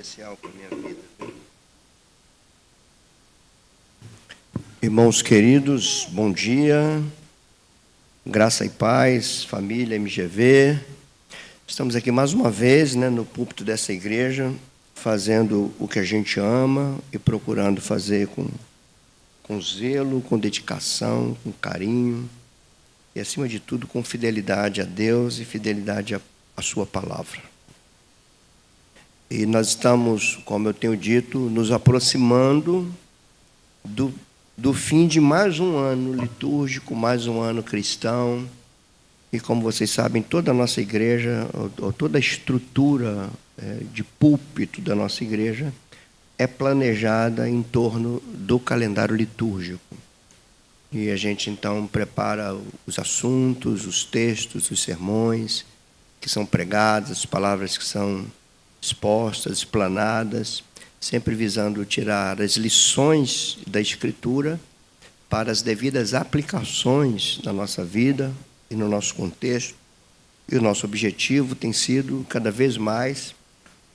Especial para a minha vida. Irmãos queridos, bom dia, graça e paz, família MGV. Estamos aqui mais uma vez, no púlpito dessa igreja, fazendo o que a gente ama e procurando fazer com zelo, com dedicação, com carinho e, acima de tudo, com fidelidade a Deus e fidelidade à sua palavra. E nós estamos, como eu tenho dito, nos aproximando do fim de mais um ano litúrgico, mais um ano cristão. E como vocês sabem, toda a nossa igreja, ou toda a estrutura de púlpito da nossa igreja é planejada em torno do calendário litúrgico. E a gente, então, prepara os assuntos, os textos, os sermões que são pregados, as palavras que são expostas, explanadas, sempre visando tirar as lições da Escritura para as devidas aplicações na nossa vida e no nosso contexto. E o nosso objetivo tem sido, cada vez mais,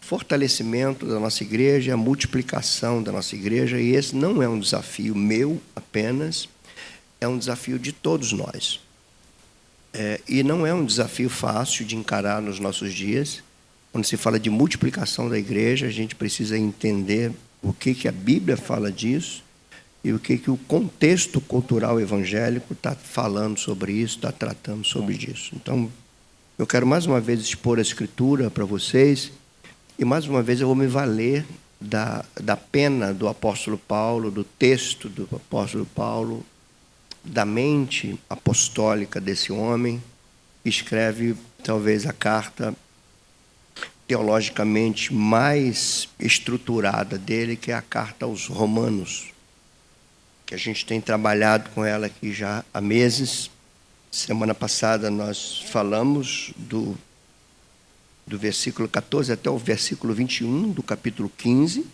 fortalecimento da nossa igreja, a multiplicação da nossa igreja. E esse não é um desafio meu apenas, é um desafio de todos nós. E não é um desafio fácil de encarar nos nossos dias. Quando se fala de multiplicação da igreja, a gente precisa entender o que a Bíblia fala disso e o que o contexto cultural evangélico está falando sobre isso, está tratando sobre isso. Então, eu quero mais uma vez expor a Escritura para vocês e mais uma vez eu vou me valer da pena do apóstolo Paulo, do texto do apóstolo Paulo, da mente apostólica desse homem que escreve talvez a carta teologicamente mais estruturada dele, que é a carta aos Romanos, que a gente tem trabalhado com ela aqui já há meses. Semana passada nós falamos do versículo 14 até o versículo 21 do capítulo 15.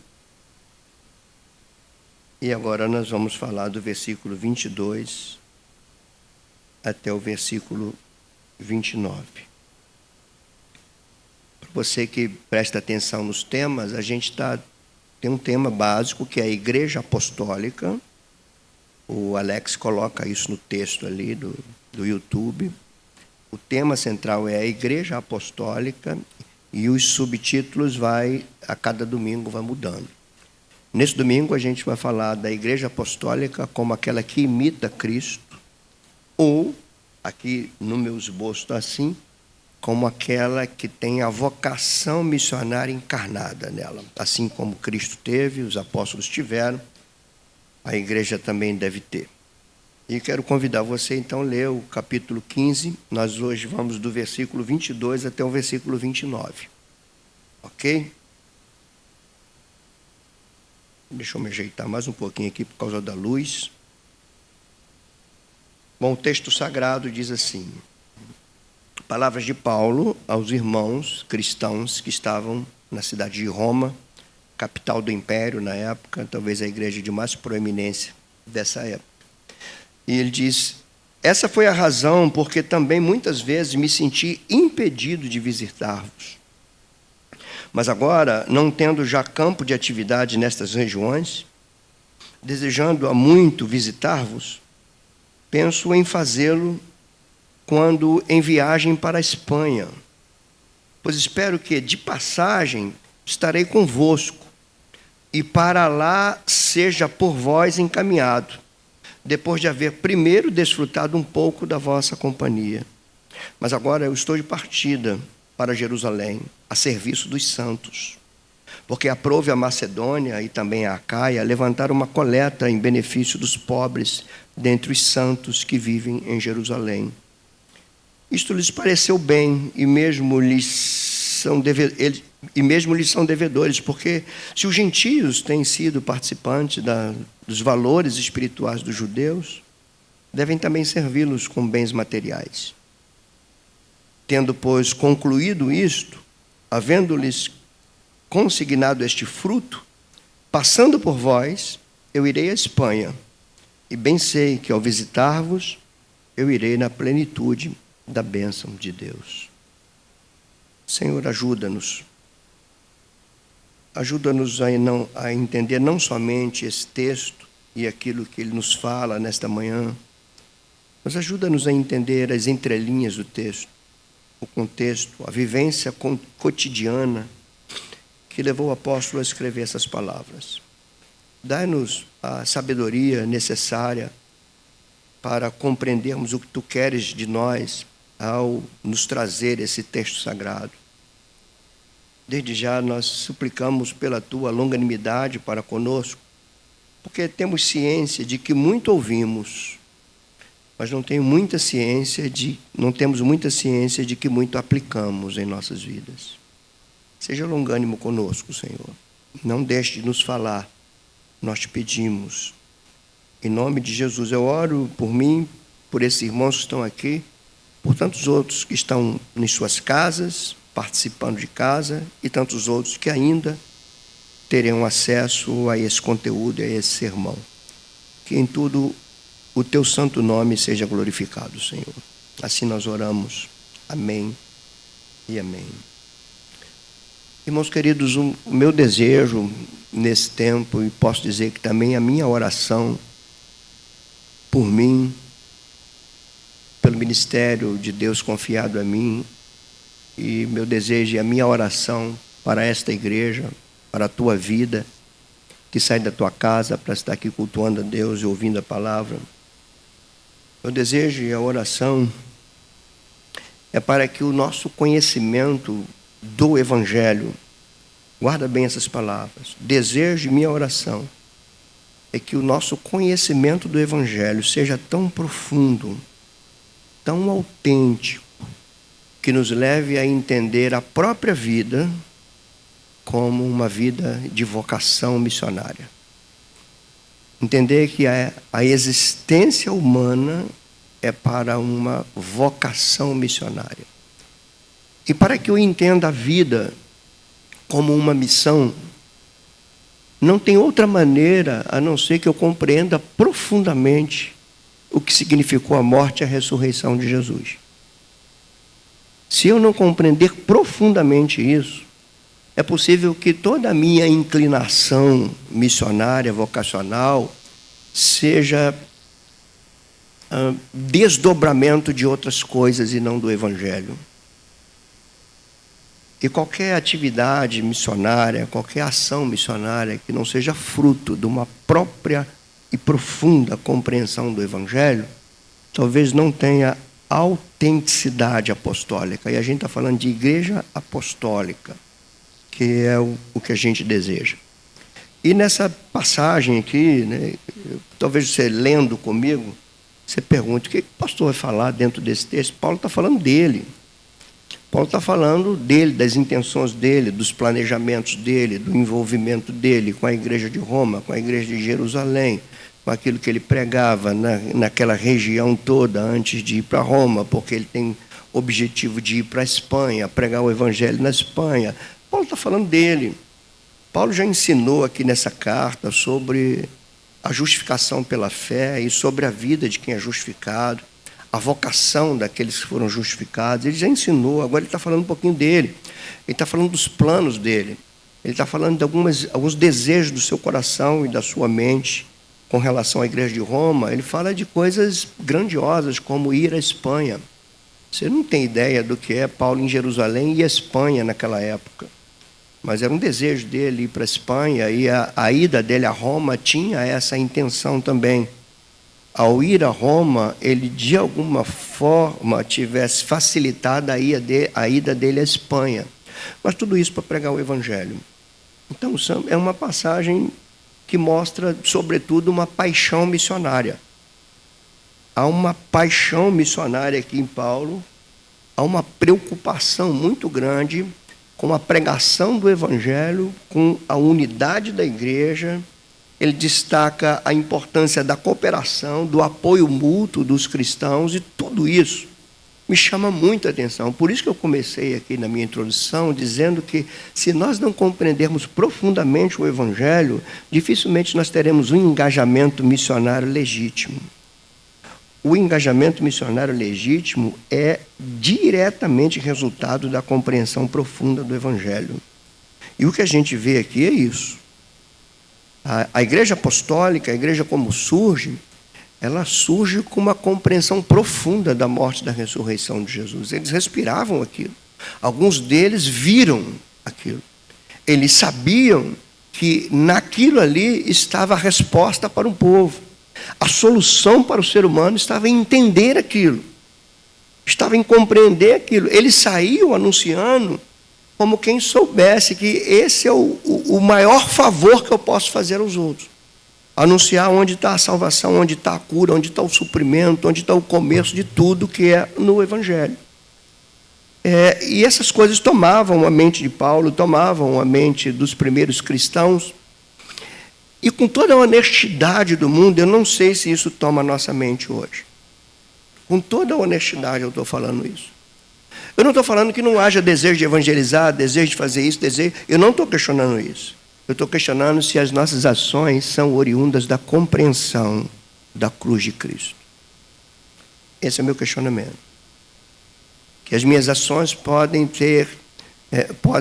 E agora nós vamos falar do versículo 22 até o versículo 29. Você que presta atenção nos temas, a gente tem um tema básico que é a Igreja Apostólica. O Alex coloca isso no texto ali do YouTube. O tema central é a Igreja Apostólica e os subtítulos a cada domingo vai mudando. Nesse domingo a gente vai falar da Igreja Apostólica como aquela que imita Cristo, ou, aqui no meu esboço está assim, como aquela que tem a vocação missionária encarnada nela. Assim como Cristo teve, os apóstolos tiveram, a igreja também deve ter. E quero convidar você, então, a ler o capítulo 15. Nós hoje vamos do versículo 22 até o versículo 29. Ok? Deixa eu me ajeitar mais um pouquinho aqui por causa da luz. Bom, o texto sagrado diz assim: palavras de Paulo aos irmãos cristãos que estavam na cidade de Roma, capital do império na época, talvez a igreja de mais proeminência dessa época. E ele diz: essa foi a razão porque também muitas vezes me senti impedido de visitar-vos. Mas agora, não tendo já campo de atividade nestas regiões, desejando há muito visitar-vos, penso em fazê-lo quando em viagem para a Espanha, pois espero que, de passagem, estarei convosco, e para lá seja por vós encaminhado, depois de haver primeiro desfrutado um pouco da vossa companhia. Mas agora eu estou de partida para Jerusalém, a serviço dos santos, porque aprouve a Macedônia e também a Acaia levantar uma coleta em benefício dos pobres dentre os santos que vivem em Jerusalém. Isto lhes pareceu bem, e mesmo lhes são devedores, porque se os gentios têm sido participantes dos valores espirituais dos judeus, devem também servi-los com bens materiais. Tendo, pois, concluído isto, havendo-lhes consignado este fruto, passando por vós, eu irei à Espanha, e bem sei que, ao visitar-vos, eu irei na plenitude da bênção de Deus. Senhor, ajuda-nos ajuda-nos a entender não somente esse texto e aquilo que ele nos fala nesta manhã, mas ajuda-nos a entender as entrelinhas do texto, o contexto, a vivência cotidiana que levou o apóstolo a escrever essas palavras. Dá-nos a sabedoria necessária para compreendermos o que tu queres de nós ao nos trazer esse texto sagrado. Desde já nós suplicamos pela tua longanimidade para conosco, porque temos ciência de que muito ouvimos, mas não temos muita ciência de que muito aplicamos em nossas vidas. Seja longânimo conosco, Senhor. Não deixe de nos falar. Nós te pedimos. Em nome de Jesus, eu oro por mim, por esses irmãos que estão aqui, por tantos outros que estão em suas casas, participando de casa, e tantos outros que ainda terão acesso a esse conteúdo, a esse sermão. Que em tudo o teu santo nome seja glorificado, Senhor. Assim nós oramos. Amém e amém. Irmãos queridos, o meu desejo nesse tempo, e posso dizer que também a minha oração por mim, pelo ministério de Deus confiado a mim, e meu desejo e a minha oração para esta igreja, para a tua vida, que sai da tua casa para estar aqui cultuando a Deus e ouvindo a palavra. Meu desejo e a oração é para que o nosso conhecimento do Evangelho, guarda bem essas palavras, desejo e minha oração é que o nosso conhecimento do Evangelho seja tão profundo, tão autêntico, que nos leve a entender a própria vida como uma vida de vocação missionária. Entender que a existência humana é para uma vocação missionária. E para que eu entenda a vida como uma missão, não tem outra maneira a não ser que eu compreenda profundamente o que significou a morte e a ressurreição de Jesus. Se eu não compreender profundamente isso, é possível que toda a minha inclinação missionária, vocacional, seja desdobramento de outras coisas e não do Evangelho. E qualquer atividade missionária, qualquer ação missionária que não seja fruto de uma própria e profunda compreensão do Evangelho, talvez não tenha autenticidade apostólica. E a gente está falando de igreja apostólica, que é o que a gente deseja. E nessa passagem aqui, né, talvez você lendo comigo, você pergunte, o que o pastor vai falar dentro desse texto? Paulo está falando dele. Paulo está falando dele, das intenções dele, dos planejamentos dele, do envolvimento dele com a igreja de Roma, com a igreja de Jerusalém, com aquilo que ele pregava naquela região toda antes de ir para Roma, porque ele tem objetivo de ir para a Espanha, pregar o evangelho na Espanha. Paulo está falando dele. Paulo já ensinou aqui nessa carta sobre a justificação pela fé e sobre a vida de quem é justificado, a vocação daqueles que foram justificados. Ele já ensinou, agora ele está falando um pouquinho dele. Ele está falando dos planos dele. Ele está falando de alguns desejos do seu coração e da sua mente com relação à igreja de Roma. Ele fala de coisas grandiosas, como ir à Espanha. Você não tem ideia do que é Paulo em Jerusalém e a Espanha naquela época. Mas era um desejo dele ir para a Espanha, e a ida dele a Roma tinha essa intenção também. Ao ir a Roma, ele de alguma forma tivesse facilitado a ida dele à Espanha. Mas tudo isso para pregar o Evangelho. Então, é uma passagem que mostra, sobretudo, uma paixão missionária. Há uma paixão missionária aqui em Paulo, há uma preocupação muito grande com a pregação do Evangelho, com a unidade da igreja. Ele destaca a importância da cooperação, do apoio mútuo dos cristãos, e tudo isso me chama muita atenção. Por isso que eu comecei aqui na minha introdução dizendo que, se nós não compreendermos profundamente o Evangelho, dificilmente nós teremos um engajamento missionário legítimo. O engajamento missionário legítimo é diretamente resultado da compreensão profunda do Evangelho. E o que a gente vê aqui é isso. A igreja apostólica, a igreja como surge, ela surge com uma compreensão profunda da morte e da ressurreição de Jesus. Eles respiravam aquilo. Alguns deles viram aquilo. Eles sabiam que naquilo ali estava a resposta para um povo. A solução para o ser humano estava em entender aquilo. Estava em compreender aquilo. Eles saíam anunciando como quem soubesse que esse é o maior favor que eu posso fazer aos outros. Anunciar onde está a salvação, onde está a cura, onde está o suprimento, onde está o começo de tudo que é no Evangelho. E essas coisas tomavam a mente de Paulo, tomavam a mente dos primeiros cristãos. E com toda a honestidade do mundo, eu não sei se isso toma a nossa mente hoje. Com toda a honestidade eu estou falando isso. Eu não estou falando que não haja desejo de evangelizar, desejo de fazer isso, desejo. Eu não estou questionando isso. Eu estou questionando se as nossas ações são oriundas da compreensão da cruz de Cristo. Esse é o meu questionamento. Que as minhas ações podem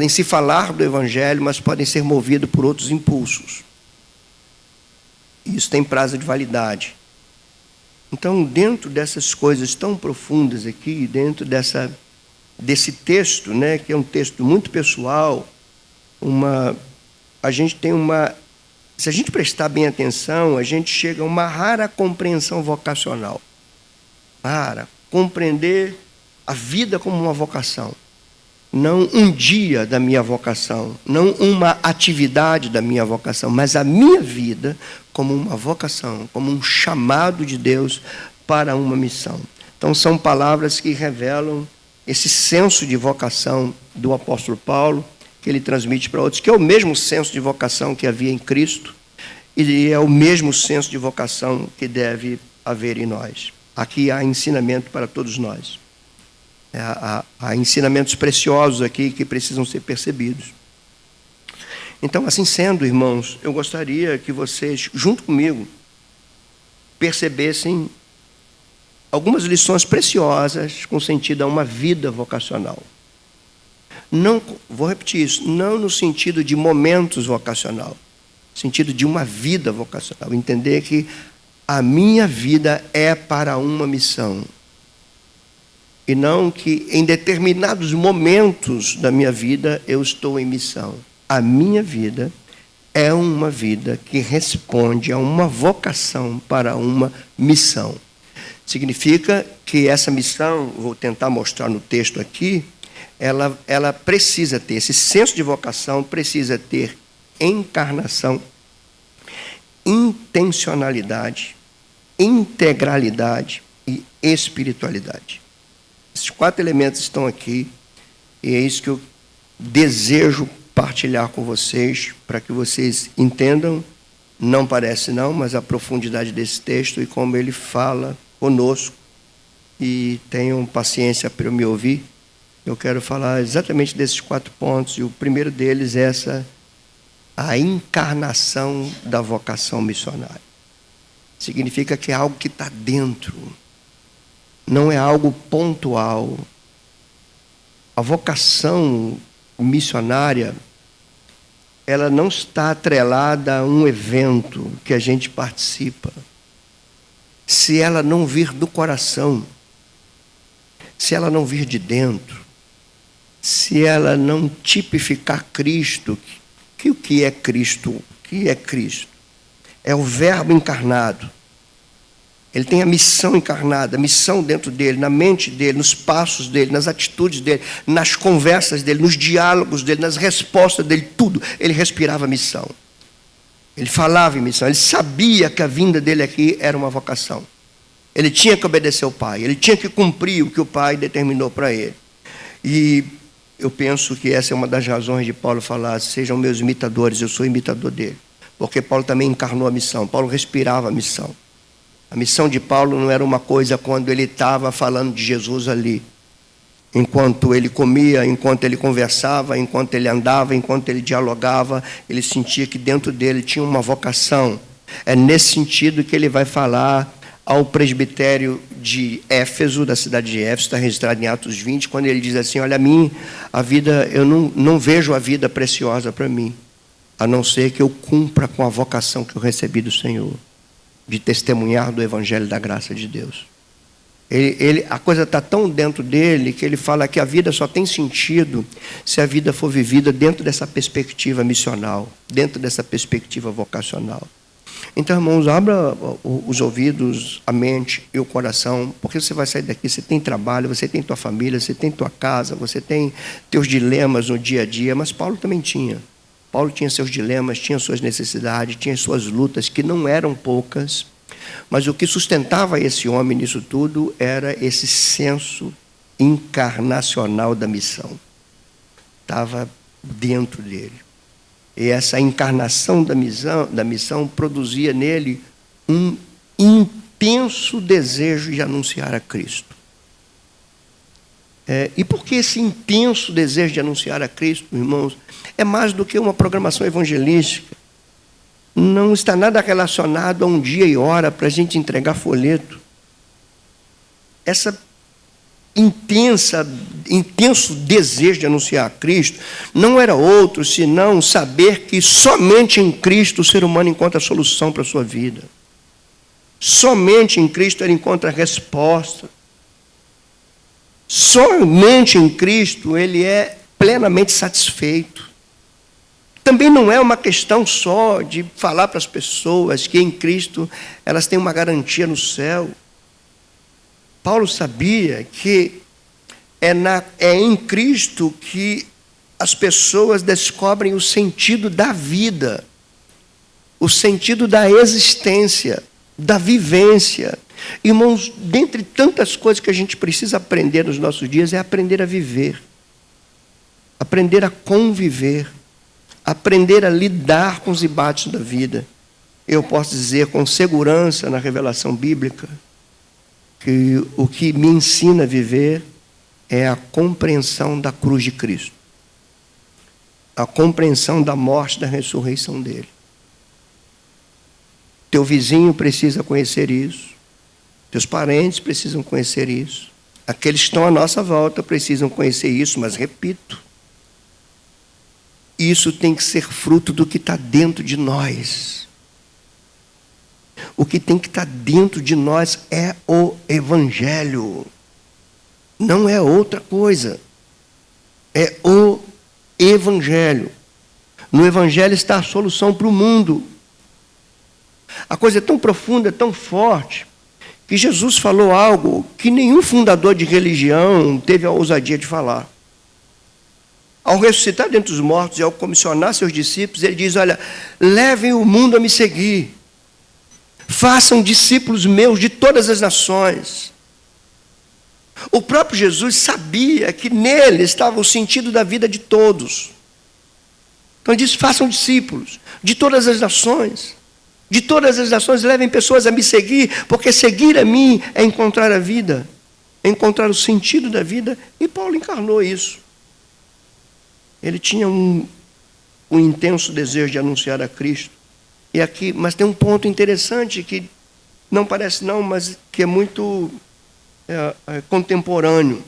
se falar do Evangelho, mas podem ser movidas por outros impulsos. Isso tem prazo de validade. Então, dentro dessas coisas tão profundas aqui, dentro desse texto, né, que é um texto muito pessoal, a gente tem se a gente prestar bem atenção, a gente chega a uma rara compreensão vocacional. Rara. Compreender a vida como uma vocação. Não um dia da minha vocação, não uma atividade da minha vocação, mas a minha vida como uma vocação, como um chamado de Deus para uma missão. Então, são palavras que revelam esse senso de vocação do apóstolo Paulo, que ele transmite para outros, que é o mesmo senso de vocação que havia em Cristo, e é o mesmo senso de vocação que deve haver em nós. Aqui há ensinamento para todos nós. Há ensinamentos preciosos aqui que precisam ser percebidos. Então, assim sendo, irmãos, eu gostaria que vocês, junto comigo, percebessem algumas lições preciosas com sentido a uma vida vocacional. Não, vou repetir isso, não no sentido de momentos vocacional, no sentido de uma vida vocacional. Entender que a minha vida é para uma missão. E não que em determinados momentos da minha vida eu estou em missão. A minha vida é uma vida que responde a uma vocação para uma missão. Significa que essa missão, vou tentar mostrar no texto aqui, ela precisa ter, esse senso de vocação precisa ter encarnação, intencionalidade, integralidade e espiritualidade. Esses 4 elementos estão aqui, e é isso que eu desejo partilhar com vocês, para que vocês entendam, não parece não, mas a profundidade desse texto e como ele fala conosco, e tenham paciência para eu me ouvir. Eu quero falar exatamente desses 4 pontos, e o primeiro deles é a encarnação da vocação missionária. Significa que é algo que está dentro, não é algo pontual. A vocação missionária, ela não está atrelada a um evento que a gente participa. Se ela não vir do coração, se ela não vir de dentro, se ela não tipificar Cristo, o que é Cristo? O que é Cristo? É o Verbo encarnado. Ele tem a missão encarnada, a missão dentro dele, na mente dele, nos passos dele, nas atitudes dele, nas conversas dele, nos diálogos dele, nas respostas dele, tudo. Ele respirava missão. Ele falava em missão. Ele sabia que a vinda dele aqui era uma vocação. Ele tinha que obedecer ao Pai. Ele tinha que cumprir o que o Pai determinou para ele. E eu penso que essa é uma das razões de Paulo falar: sejam meus imitadores, eu sou imitador dele. Porque Paulo também encarnou a missão. Paulo respirava a missão. A missão de Paulo não era uma coisa quando ele estava falando de Jesus ali. Enquanto ele comia, enquanto ele conversava, enquanto ele andava, enquanto ele dialogava, ele sentia que dentro dele tinha uma vocação. É nesse sentido que ele vai falar ao presbitério de Éfeso, da cidade de Éfeso, está registrado em Atos 20, quando ele diz assim: olha, a vida, eu não vejo a vida preciosa para mim, a não ser que eu cumpra com a vocação que eu recebi do Senhor, de testemunhar do Evangelho da graça de Deus. A coisa está tão dentro dele que ele fala que a vida só tem sentido se a vida for vivida dentro dessa perspectiva missional, dentro dessa perspectiva vocacional. Então, irmãos, abra os ouvidos, a mente e o coração, porque você vai sair daqui, você tem trabalho, você tem tua família, você tem tua casa, você tem teus dilemas no dia a dia, mas Paulo também tinha. Paulo tinha seus dilemas, tinha suas necessidades, tinha suas lutas, que não eram poucas, mas o que sustentava esse homem nisso tudo era esse senso encarnacional da missão. Estava dentro dele. E essa encarnação da missão produzia nele um intenso desejo de anunciar a Cristo. E por que esse intenso desejo de anunciar a Cristo, irmãos? É mais do que uma programação evangelística. Não está nada relacionado a um dia e hora para a gente entregar folheto. Essa intenso desejo de anunciar a Cristo não era outro senão saber que somente em Cristo o ser humano encontra a solução para a sua vida. Somente em Cristo ele encontra a resposta. Somente em Cristo ele é plenamente satisfeito. Também não é uma questão só de falar para as pessoas que em Cristo elas têm uma garantia no céu. Paulo sabia que é em Cristo que as pessoas descobrem o sentido da vida, o sentido da existência, da vivência. Irmãos, dentre tantas coisas que a gente precisa aprender nos nossos dias, é aprender a viver, aprender a conviver, aprender a lidar com os embates da vida. Eu posso dizer com segurança na revelação bíblica que o que me ensina a viver é a compreensão da cruz de Cristo, a compreensão da morte e da ressurreição dele. Teu vizinho precisa conhecer isso, teus parentes precisam conhecer isso, aqueles que estão à nossa volta precisam conhecer isso, mas repito, isso tem que ser fruto do que está dentro de nós. O que tem que estar dentro de nós é o Evangelho. Não é outra coisa. É o Evangelho. No Evangelho está a solução para o mundo. A coisa é tão profunda, tão forte, que Jesus falou algo que nenhum fundador de religião teve a ousadia de falar. Ao ressuscitar dentre os mortos e ao comissionar seus discípulos, ele diz: olha, levem o mundo a me seguir. Façam discípulos meus de todas as nações. O próprio Jesus sabia que nele estava o sentido da vida de todos. Então ele diz: façam discípulos de todas as nações. De todas as nações levem pessoas a me seguir, porque seguir a mim é encontrar a vida, é encontrar o sentido da vida. E Paulo encarnou isso. Ele tinha um intenso desejo de anunciar a Cristo. E aqui, mas tem um ponto interessante que não parece não, mas que é muito contemporâneo.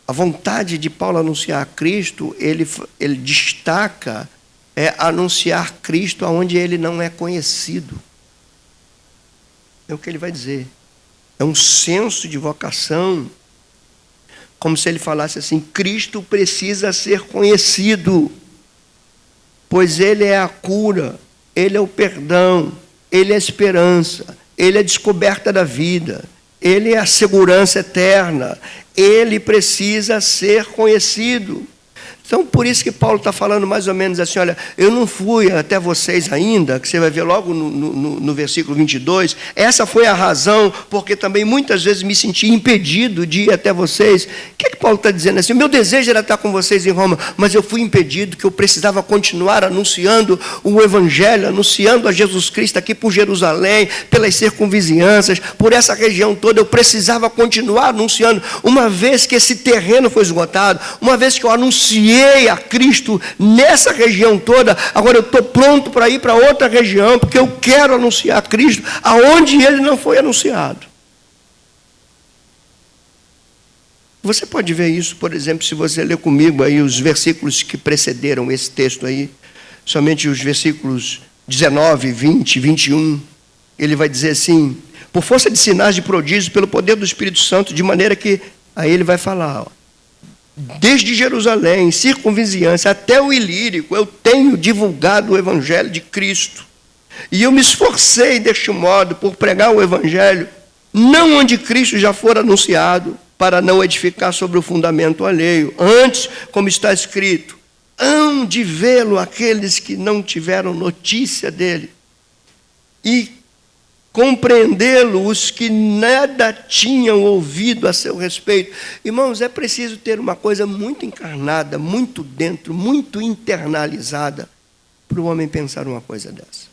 A vontade de Paulo anunciar a Cristo, ele destaca anunciar Cristo aonde ele não é conhecido. É o que ele vai dizer. É um senso de vocação, como se ele falasse assim: Cristo precisa ser conhecido, pois ele é a cura, ele é o perdão, ele é a esperança, ele é a descoberta da vida, ele é a segurança eterna, ele precisa ser conhecido. Então, por isso que Paulo está falando mais ou menos assim: olha, eu não fui até vocês ainda, que você vai ver logo no versículo 22, essa foi a razão, porque também muitas vezes me senti impedido de ir até vocês. O que Paulo está dizendo assim? O meu desejo era estar com vocês em Roma, mas eu fui impedido, que eu precisava continuar anunciando o Evangelho, anunciando a Jesus Cristo aqui por Jerusalém, pelas circunvizinhanças, por essa região toda. Eu precisava continuar anunciando, uma vez que esse terreno foi esgotado, uma vez que eu anunciei anunciei a Cristo nessa região toda, agora eu estou pronto para ir para outra região, porque eu quero anunciar a Cristo aonde ele não foi anunciado. Você pode ver isso, por exemplo, se você ler comigo aí os versículos que precederam esse texto aí, somente os versículos 19, 20, 21, ele vai dizer assim: por força de sinais de prodígios, pelo poder do Espírito Santo, de maneira que, aí ele vai falar, ó, desde Jerusalém, circunvizinhança, até o Ilírico, eu tenho divulgado o Evangelho de Cristo, e eu me esforcei deste modo por pregar o Evangelho, não onde Cristo já for anunciado, para não edificar sobre o fundamento alheio. Antes, como está escrito, hão de vê-lo aqueles que não tiveram notícia dele, e compreendê-lo os que nada tinham ouvido a seu respeito. Irmãos, é preciso ter uma coisa muito encarnada, muito dentro, muito internalizada, para o homem pensar uma coisa dessa.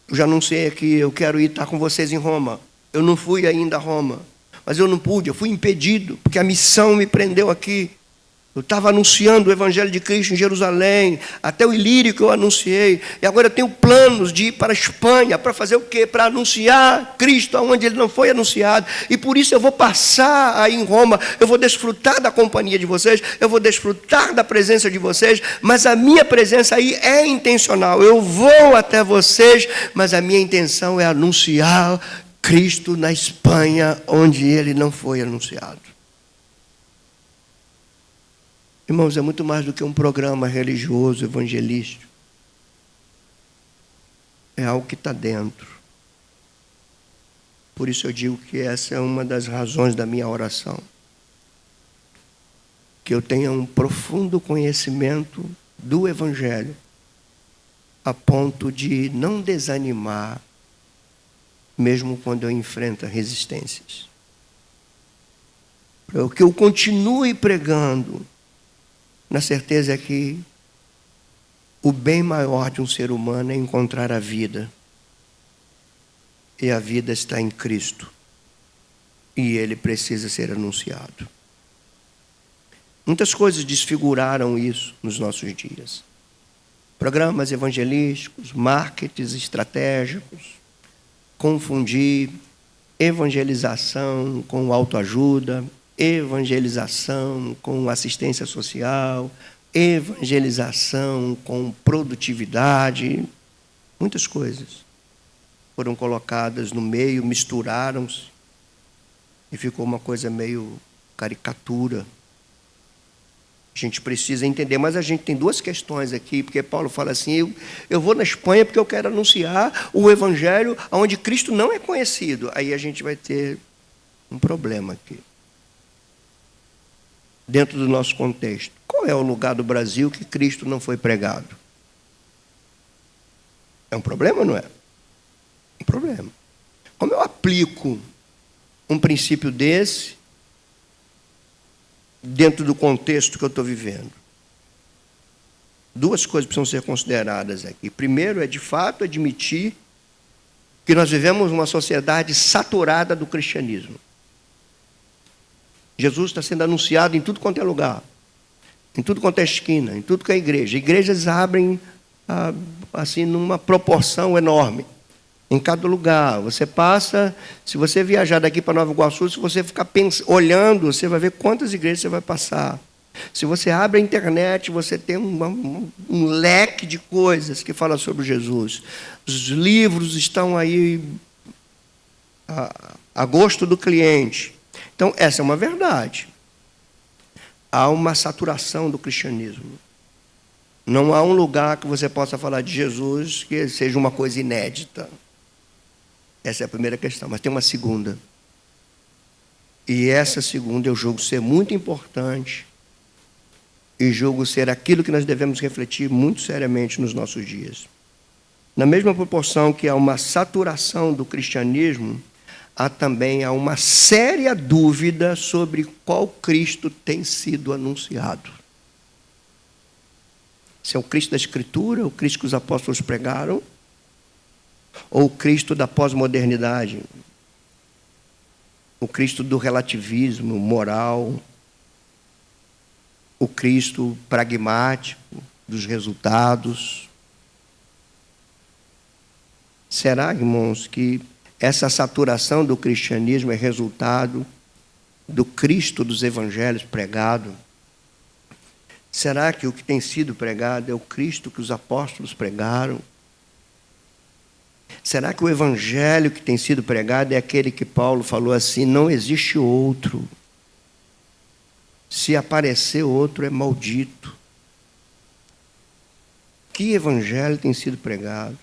Eu já anunciei aqui, eu quero ir estar com vocês em Roma. Eu não fui ainda a Roma, mas eu não pude, eu fui impedido, porque a missão me prendeu aqui. Eu estava anunciando o Evangelho de Cristo em Jerusalém, até o Ilírico eu anunciei, e agora eu tenho planos de ir para a Espanha, para fazer o quê? Para anunciar Cristo onde ele não foi anunciado, e por isso eu vou passar aí em Roma, eu vou desfrutar da companhia de vocês, eu vou desfrutar da presença de vocês, mas a minha presença aí é intencional, eu vou até vocês, mas a minha intenção é anunciar Cristo na Espanha, onde ele não foi anunciado. Irmãos, é muito mais do que um programa religioso, evangelístico. É algo que está dentro. Por isso eu digo que essa é uma das razões da minha oração. Que eu tenha um profundo conhecimento do Evangelho, a ponto de não desanimar, mesmo quando eu enfrento resistências. Para que eu continue pregando, na certeza que o bem maior de um ser humano é encontrar a vida. E a vida está em Cristo. E ele precisa ser anunciado. Muitas coisas desfiguraram isso nos nossos dias. Programas evangelísticos, marketings estratégicos, confundir evangelização com autoajuda, evangelização com assistência social, evangelização com produtividade, muitas coisas foram colocadas no meio, misturaram-se e ficou uma coisa meio caricatura. A gente precisa entender, mas a gente tem duas questões aqui, porque Paulo fala assim, eu vou na Espanha porque eu quero anunciar o Evangelho onde Cristo não é conhecido. Aí a gente vai ter um problema aqui. Dentro do nosso contexto, qual é o lugar do Brasil que Cristo não foi pregado? É um problema ou não é? Um problema. Como eu aplico um princípio desse dentro do contexto que eu estou vivendo? Duas coisas precisam ser consideradas aqui. Primeiro é, de fato, admitir que nós vivemos uma sociedade saturada do cristianismo. Jesus está sendo anunciado em tudo quanto é lugar, em tudo quanto é esquina, em tudo que é igreja. Igrejas abrem assim numa proporção enorme. Em cada lugar. Você passa, se você viajar daqui para Nova Iguaçu, se você ficar olhando, você vai ver quantas igrejas você vai passar. Se você abre a internet, você tem um leque de coisas que fala sobre Jesus. Os livros estão aí a gosto do cliente. Então, essa é uma verdade. Há uma saturação do cristianismo. Não há um lugar que você possa falar de Jesus que seja uma coisa inédita. Essa é a primeira questão. Mas tem uma segunda. E essa segunda eu julgo ser muito importante e julgo ser aquilo que nós devemos refletir muito seriamente nos nossos dias. Na mesma proporção que há uma saturação do cristianismo, há também uma séria dúvida sobre qual Cristo tem sido anunciado. Se é o Cristo da Escritura, o Cristo que os apóstolos pregaram, ou o Cristo da pós-modernidade, o Cristo do relativismo moral. o Cristo pragmático dos resultados. Será, irmãos, que essa saturação do cristianismo é resultado do Cristo dos evangelhos pregado? Será que o que tem sido pregado é o Cristo que os apóstolos pregaram? Será que o evangelho que tem sido pregado é aquele que Paulo falou assim: não existe outro. Se aparecer outro, é maldito. Que evangelho tem sido pregado?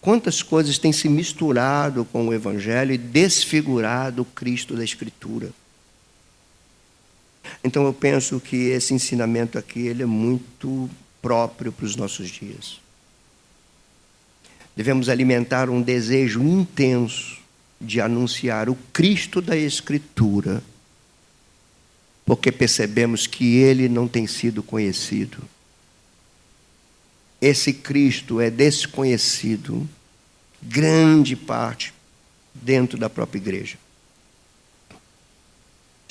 Quantas coisas têm se misturado com o evangelho e desfigurado o Cristo da Escritura? Então eu penso que esse ensinamento aqui ele é muito próprio para os nossos dias. Devemos alimentar um desejo intenso de anunciar o Cristo da Escritura, porque percebemos que ele não tem sido conhecido. Esse Cristo é desconhecido, grande parte, dentro da própria igreja.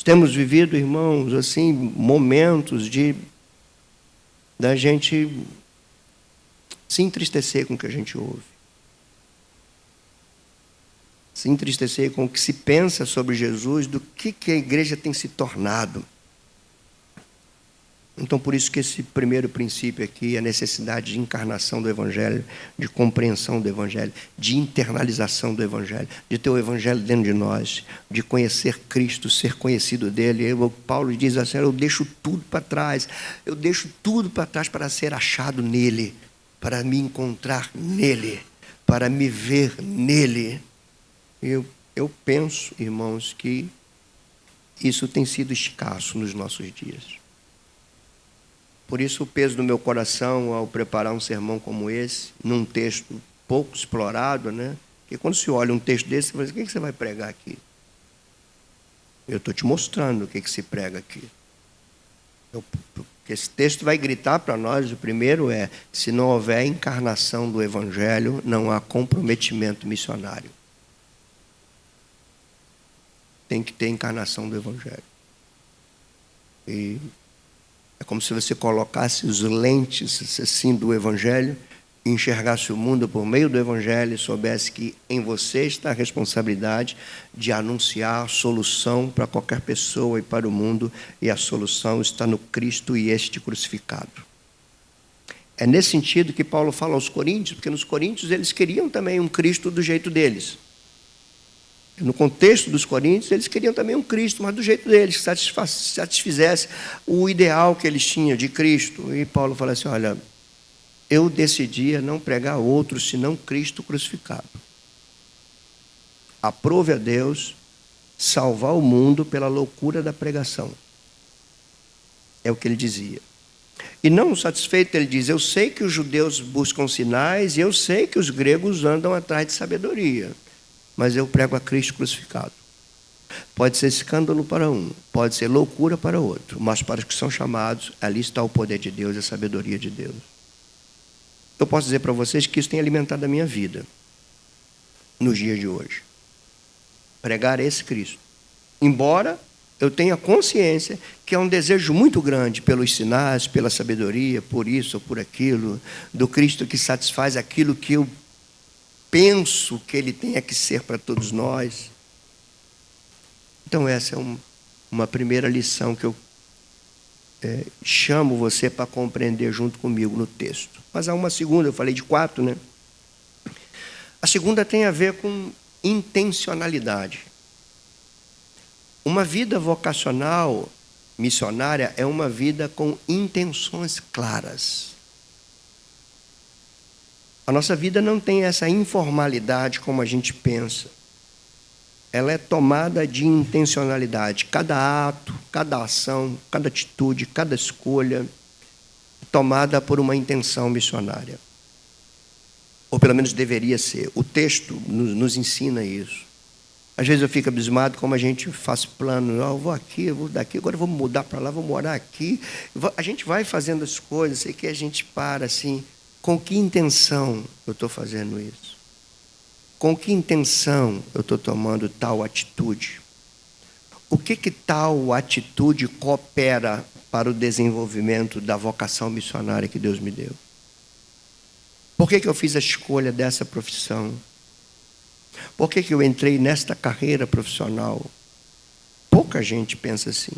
Temos vivido, irmãos, assim, momentos da gente se entristecer com o que a gente ouve. Se entristecer com o que se pensa sobre Jesus, do que a igreja tem se tornado. Então, por isso que esse primeiro princípio aqui, a necessidade de encarnação do Evangelho, de compreensão do Evangelho, de internalização do Evangelho, de ter o Evangelho dentro de nós, de conhecer Cristo, ser conhecido dele. Paulo diz assim: eu deixo tudo para trás, eu deixo tudo para trás para ser achado nele, para me encontrar nele, para me ver nele. Eu penso, irmãos, que isso tem sido escasso nos nossos dias. Por isso o peso do meu coração ao preparar um sermão como esse, num texto pouco explorado, né? Porque quando se olha um texto desse, você fala assim: o que você vai pregar aqui? Eu estou te mostrando o que se prega aqui. Esse texto vai gritar para nós, o primeiro é: se não houver encarnação do Evangelho, não há comprometimento missionário. Tem que ter encarnação do Evangelho. E é como se você colocasse os lentes assim do Evangelho, enxergasse o mundo por meio do Evangelho e soubesse que em você está a responsabilidade de anunciar a solução para qualquer pessoa e para o mundo, e a solução está no Cristo e este crucificado. É nesse sentido que Paulo fala aos Coríntios, porque nos Coríntios eles queriam também um Cristo do jeito deles. No contexto dos Coríntios, eles queriam também um Cristo, mas do jeito deles, que satisfizesse o ideal que eles tinham de Cristo. E Paulo fala assim: olha, eu decidi não pregar outro senão Cristo crucificado. Aprove a Deus salvar o mundo pela loucura da pregação. É o que ele dizia. E não satisfeito, ele diz: eu sei que os judeus buscam sinais e eu sei que os gregos andam atrás de sabedoria, mas eu prego a Cristo crucificado. Pode ser escândalo para um, pode ser loucura para outro, mas para os que são chamados, ali está o poder de Deus e a sabedoria de Deus. Eu posso dizer para vocês que isso tem alimentado a minha vida nos dias de hoje. Pregar esse Cristo. Embora eu tenha consciência que é um desejo muito grande pelos sinais, pela sabedoria, por isso ou por aquilo, do Cristo que satisfaz aquilo que eu penso que ele tenha que ser para todos nós. Então essa é uma primeira lição que eu chamo você para compreender junto comigo no texto. Mas há uma segunda, eu falei de 4, né? A segunda tem a ver com intencionalidade. Uma vida vocacional missionária é uma vida com intenções claras. A nossa vida não tem essa informalidade como a gente pensa. Ela é tomada de intencionalidade. Cada ato, cada ação, cada atitude, cada escolha é tomada por uma intenção missionária. Ou pelo menos deveria ser. O texto nos ensina isso. Às vezes eu fico abismado como a gente faz plano. Eu vou aqui, eu vou daqui, agora eu vou mudar para lá, vou morar aqui. A gente vai fazendo as coisas, sei que a gente para assim. Com que intenção eu estou fazendo isso? Com que intenção eu estou tomando tal atitude? O que tal atitude coopera para o desenvolvimento da vocação missionária que Deus me deu. Por que eu fiz a escolha dessa profissão? Por que eu entrei nesta carreira profissional? Pouca gente pensa assim.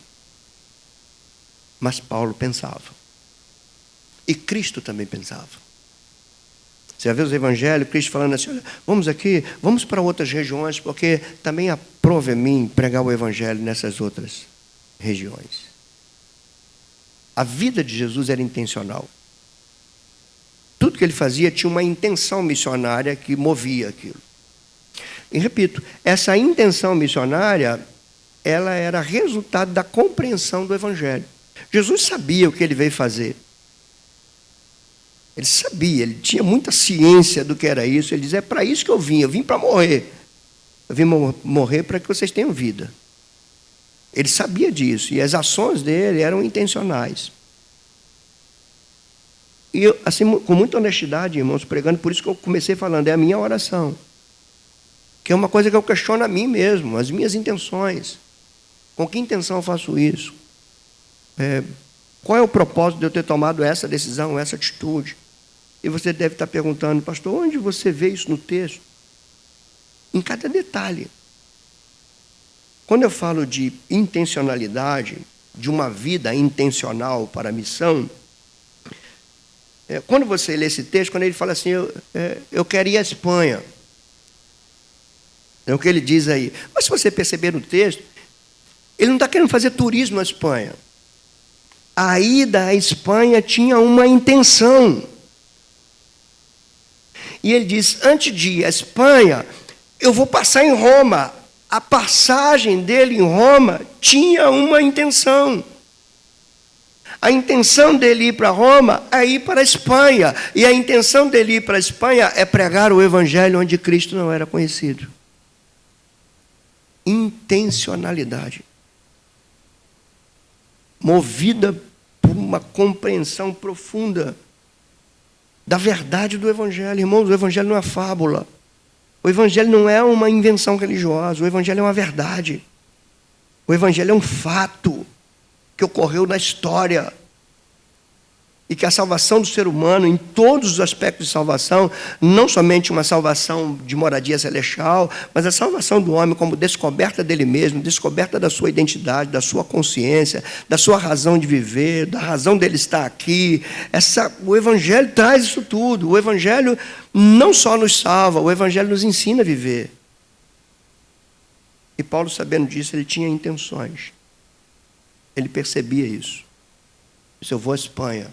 Mas Paulo pensava. E Cristo também pensava. Você já vê os evangelhos, Cristo falando assim, olha, vamos aqui, vamos para outras regiões, porque também aprove a mim pregar o evangelho nessas outras regiões. A vida de Jesus era intencional. Tudo que ele fazia tinha uma intenção missionária que movia aquilo. E repito, essa intenção missionária, ela era resultado da compreensão do evangelho. Jesus sabia o que ele veio fazer. Ele sabia, ele tinha muita ciência do que era isso. Ele dizia, é para isso que eu vim para morrer. Eu vim morrer para que vocês tenham vida. Ele sabia disso, e as ações dele eram intencionais. E eu, assim, com muita honestidade, irmãos, pregando, por isso que eu comecei falando, é a minha oração. Que é uma coisa que eu questiono a mim mesmo, as minhas intenções. Com que intenção eu faço isso? Qual é o propósito de eu ter tomado essa decisão, essa atitude? E você deve estar perguntando, pastor, onde você vê isso no texto? Em cada detalhe. Quando eu falo de intencionalidade, de uma vida intencional para a missão, quando você lê esse texto, quando ele fala assim, eu quero ir à Espanha. É o que ele diz aí. Mas se você perceber no texto, ele não está querendo fazer turismo na Espanha. A ida à Espanha tinha uma intenção. E ele diz, antes de ir à Espanha, eu vou passar em Roma. A passagem dele em Roma tinha uma intenção. A intenção dele ir para Roma é ir para a Espanha. E a intenção dele ir para a Espanha é pregar o evangelho onde Cristo não era conhecido. Intencionalidade. Movida por uma compreensão profunda da verdade do evangelho. Irmãos, o evangelho não é fábula. O evangelho não é uma invenção religiosa. O evangelho é uma verdade. O evangelho é um fato que ocorreu na história. E que a salvação do ser humano, em todos os aspectos de salvação, não somente uma salvação de moradia celestial, mas a salvação do homem como descoberta dele mesmo, descoberta da sua identidade, da sua consciência, da sua razão de viver, da razão dele estar aqui. O evangelho traz isso tudo. O evangelho não só nos salva, o evangelho nos ensina a viver. E Paulo, sabendo disso, ele tinha intenções. Ele percebia isso. Se eu vou à Espanha,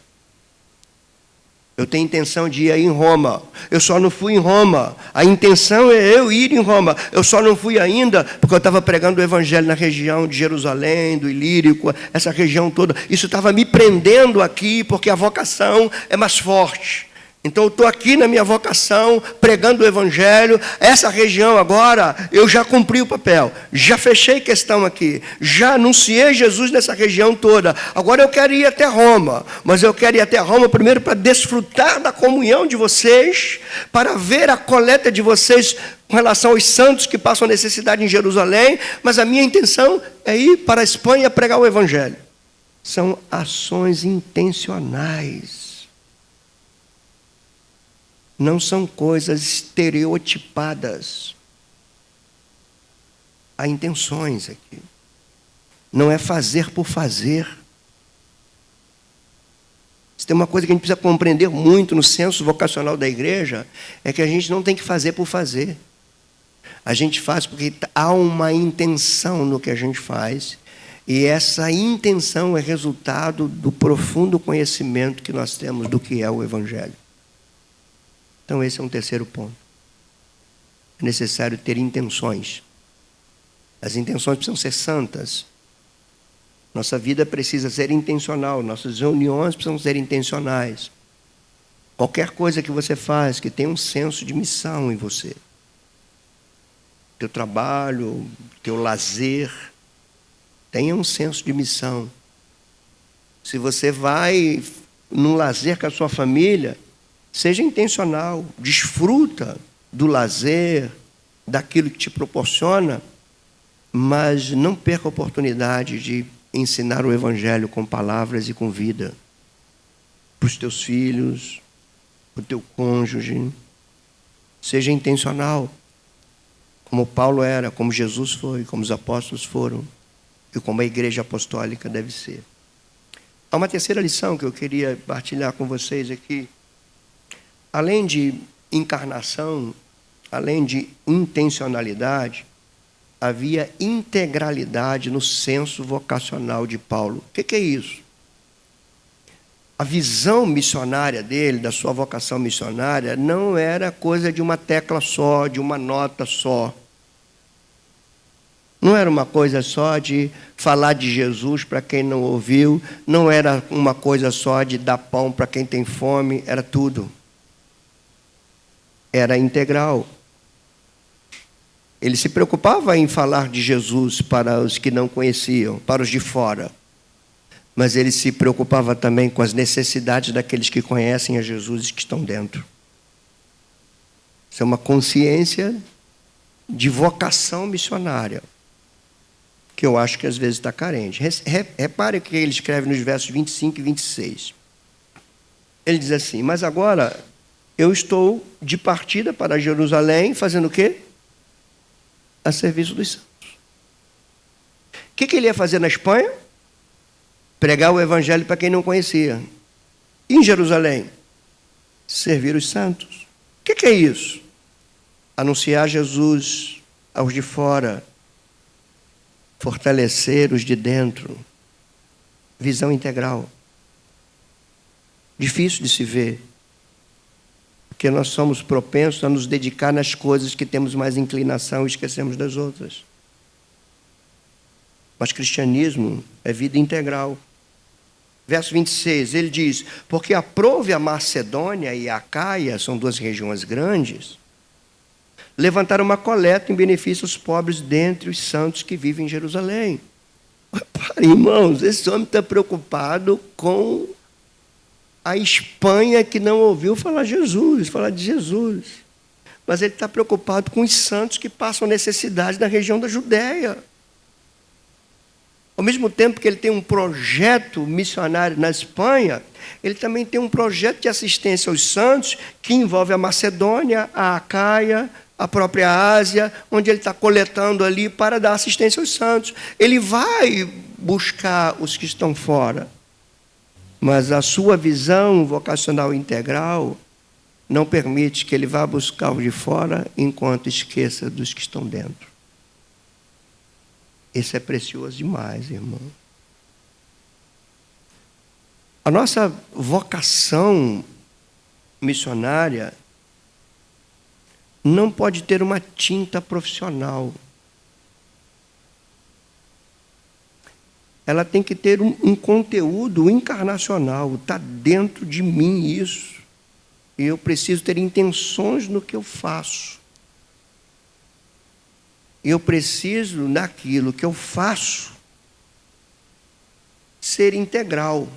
eu tenho intenção de ir aí em Roma. Eu só não fui em Roma. A intenção é eu ir em Roma. Eu só não fui ainda porque eu estava pregando o evangelho na região de Jerusalém, do Ilírico, essa região toda. Isso estava me prendendo aqui porque a vocação é mais forte. Então eu estou aqui na minha vocação, pregando o evangelho. Essa região agora, eu já cumpri o papel. Já fechei questão aqui. Já anunciei Jesus nessa região toda. Agora eu quero ir até Roma. Mas eu quero ir até Roma primeiro para desfrutar da comunhão de vocês, para ver a coleta de vocês com relação aos santos que passam necessidade em Jerusalém. Mas a minha intenção é ir para a Espanha pregar o evangelho. São ações intencionais. Não são coisas estereotipadas. Há intenções aqui. Não é fazer por fazer. Se tem uma coisa que a gente precisa compreender muito no senso vocacional da igreja, é que a gente não tem que fazer por fazer. A gente faz porque há uma intenção no que a gente faz, e essa intenção é resultado do profundo conhecimento que nós temos do que é o evangelho. Então, esse é um terceiro ponto. É necessário ter intenções. As intenções precisam ser santas. Nossa vida precisa ser intencional. Nossas reuniões precisam ser intencionais. Qualquer coisa que você faz que tenha um senso de missão em você. Teu trabalho, teu lazer, tenha um senso de missão. Se você vai num lazer com a sua família, seja intencional, desfruta do lazer, daquilo que te proporciona, mas não perca a oportunidade de ensinar o Evangelho com palavras e com vida para os teus filhos, para o teu cônjuge. Seja intencional, como Paulo era, como Jesus foi, como os apóstolos foram e como a igreja apostólica deve ser. Há uma terceira lição que eu queria partilhar com vocês aqui. Além de encarnação, além de intencionalidade, havia integralidade no senso vocacional de Paulo. O que é isso? A visão missionária dele, da sua vocação missionária, não era coisa de uma tecla só, de uma nota só. Não era uma coisa só de falar de Jesus para quem não ouviu, não era uma coisa só de dar pão para quem tem fome, era tudo. Era integral. Ele se preocupava em falar de Jesus para os que não conheciam, para os de fora. Mas ele se preocupava também com as necessidades daqueles que conhecem a Jesus e que estão dentro. Isso é uma consciência de vocação missionária, que eu acho que às vezes está carente. Repare o que ele escreve nos versos 25 e 26. Ele diz assim: mas agora eu estou de partida para Jerusalém, fazendo o quê? A serviço dos santos. O que ele ia fazer na Espanha? Pregar o Evangelho para quem não conhecia. E em Jerusalém? Servir os santos. O que é isso? Anunciar Jesus aos de fora. Fortalecer os de dentro. Visão integral. Difícil de se ver. Porque nós somos propensos a nos dedicar nas coisas que temos mais inclinação e esquecemos das outras. Mas cristianismo é vida integral. Verso 26, ele diz: porque aprouve a Macedônia e a Acaia, são duas regiões grandes, levantaram uma coleta em benefício aos pobres dentre os santos que vivem em Jerusalém. Para, irmãos, esse homem está preocupado com a Espanha que não ouviu falar de Jesus. Mas ele está preocupado com os santos que passam necessidade na região da Judéia. Ao mesmo tempo que ele tem um projeto missionário na Espanha, ele também tem um projeto de assistência aos santos que envolve a Macedônia, a Acaia, a própria Ásia, onde ele está coletando ali para dar assistência aos santos. Ele vai buscar os que estão fora, mas a sua visão vocacional integral não permite que ele vá buscar os de fora enquanto esqueça dos que estão dentro. Isso é precioso demais, irmão. A nossa vocação missionária não pode ter uma tinta profissional. Ela tem que ter um conteúdo encarnacional. Está dentro de mim isso. E eu preciso ter intenções no que eu faço. Eu preciso, naquilo que eu faço, ser integral.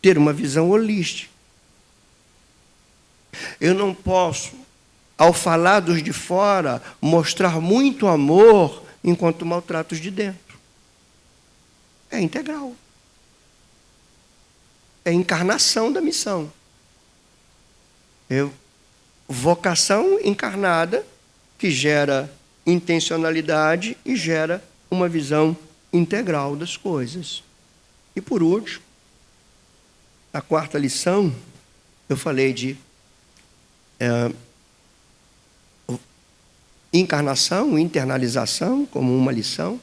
Ter uma visão holística. Eu não posso, ao falar dos de fora, mostrar muito amor enquanto maltrato os de dentro. É integral. É a encarnação da missão. Vocação encarnada que gera intencionalidade e gera uma visão integral das coisas. E por último, a quarta lição, eu falei de encarnação, internalização como uma lição,